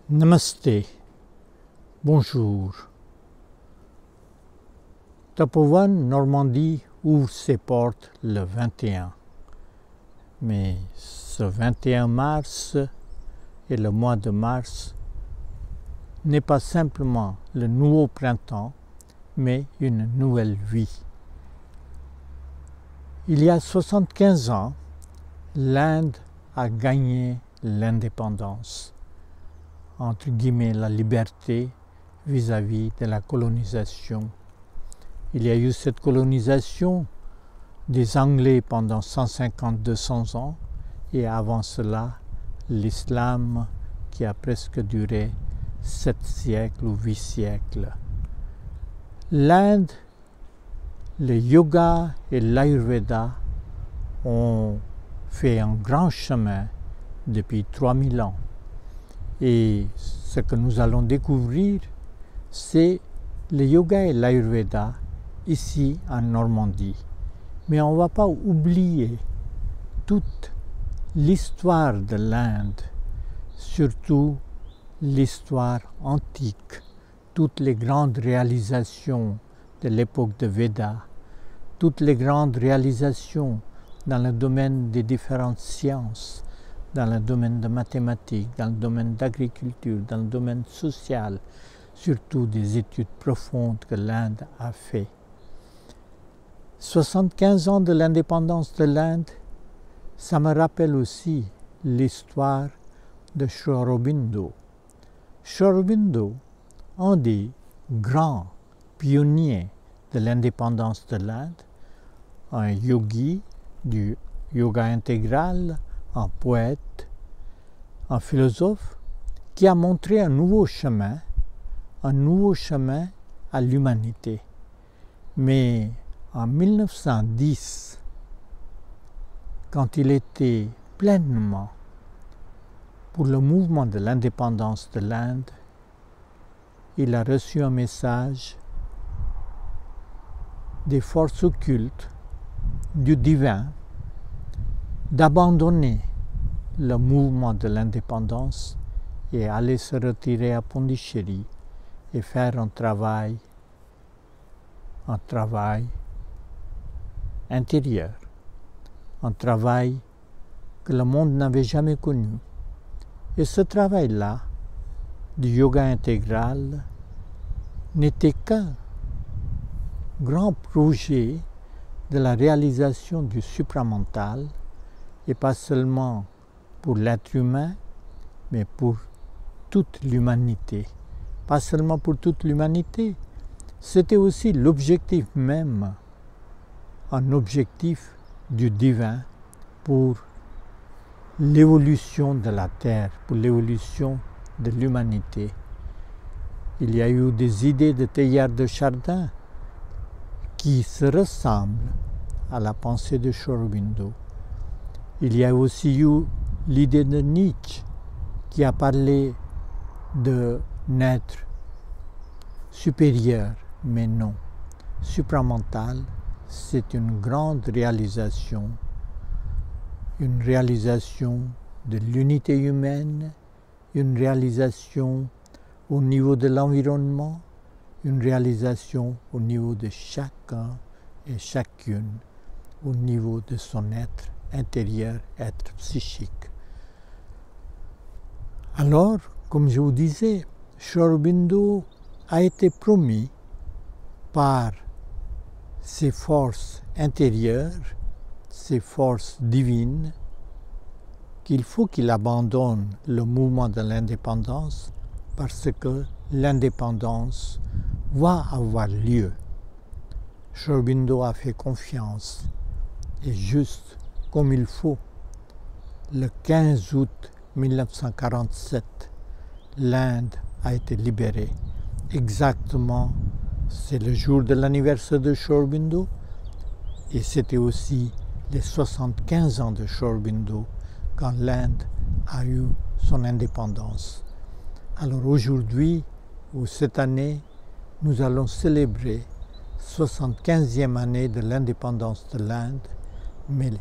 Namasté, bonjour. Tapovan, Normandie, ouvre ses portes le 21. Mais ce 21 mars et le mois de mars n'est pas simplement le nouveau printemps, mais une nouvelle vie. Il y a 75 ans, l'Inde a gagné l'indépendance, entre guillemets la liberté vis-à-vis de la colonisation. Il y a eu cette colonisation des Anglais pendant 150-200 ans et avant cela l'islam qui a presque duré 7 siècles ou 8 siècles. L'Inde, le yoga et l'ayurveda ont fait un grand chemin depuis 3000 ans. Et ce que nous allons découvrir, c'est le yoga et l'ayurveda ici en Normandie. Mais on ne va pas oublier toute l'histoire de l'Inde, surtout l'histoire antique, toutes les grandes réalisations de l'époque de Veda, toutes les grandes réalisations dans le domaine des différentes sciences, dans le domaine de mathématiques, dans le domaine d'agriculture, dans le domaine social, surtout des études profondes que l'Inde a fait. 75 ans de l'indépendance de l'Inde, ça me rappelle aussi l'histoire de Sri Aurobindo. Sri Aurobindo, un des grands pionniers de l'indépendance de l'Inde, un yogi du yoga intégral, un poète, un philosophe qui a montré un nouveau chemin à l'humanité. Mais en 1910, quand il était pleinement pour le mouvement de l'indépendance de l'Inde, il a reçu un message des forces occultes du divin d'abandonner le mouvement de l'indépendance et aller se retirer à Pondichéry et faire un travail intérieur, un travail que le monde n'avait jamais connu. Et ce travail-là, du yoga intégral, n'était qu'un grand projet de la réalisation du supramental, et pas seulement pour l'être humain, mais pour toute l'humanité. Pas seulement pour toute l'humanité, c'était aussi l'objectif même, un objectif du divin pour l'évolution de la Terre, pour l'évolution de l'humanité. Il y a eu des idées de Teilhard de Chardin qui se ressemblent à la pensée de Sri Aurobindo. Il y a aussi eu l'idée de Nietzsche qui a parlé de naître supérieur, mais non. Supramental, c'est une grande réalisation, une réalisation de l'unité humaine, une réalisation au niveau de l'environnement, une réalisation au niveau de chacun et chacune, au niveau de son être intérieur, être psychique. Alors, comme je vous disais, Sri Aurobindo a été promis par ses forces intérieures, ses forces divines, qu'il faut qu'il abandonne le mouvement de l'indépendance parce que l'indépendance va avoir lieu. Sri Aurobindo a fait confiance et juste comme il faut, le 15 août 1947, l'Inde a été libérée. Exactement, c'est le jour de l'anniversaire de Sri Aurobindo et c'était aussi les 75 ans de Sri Aurobindo quand l'Inde a eu son indépendance. Alors aujourd'hui, ou cette année, nous allons célébrer 75e année de l'indépendance de l'Inde, mais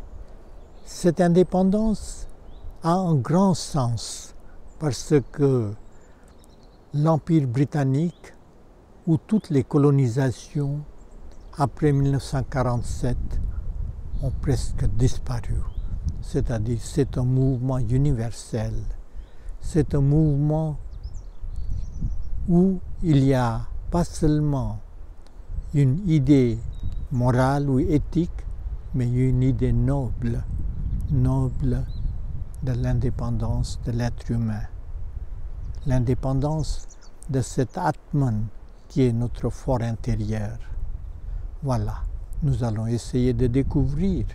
cette indépendance a un grand sens parce que l'Empire britannique ou toutes les colonisations après 1947 ont presque disparu. C'est-à-dire c'est un mouvement universel. C'est un mouvement où il n'y a pas seulement une idée morale ou éthique, mais une idée noble de l'indépendance de l'être humain. L'indépendance de cet Atman qui est notre fort intérieur. Voilà, nous allons essayer de découvrir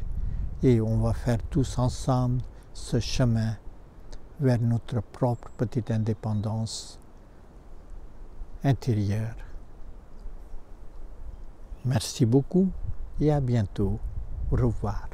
et on va faire tous ensemble ce chemin vers notre propre petite indépendance intérieure. Merci beaucoup et à bientôt. Au revoir.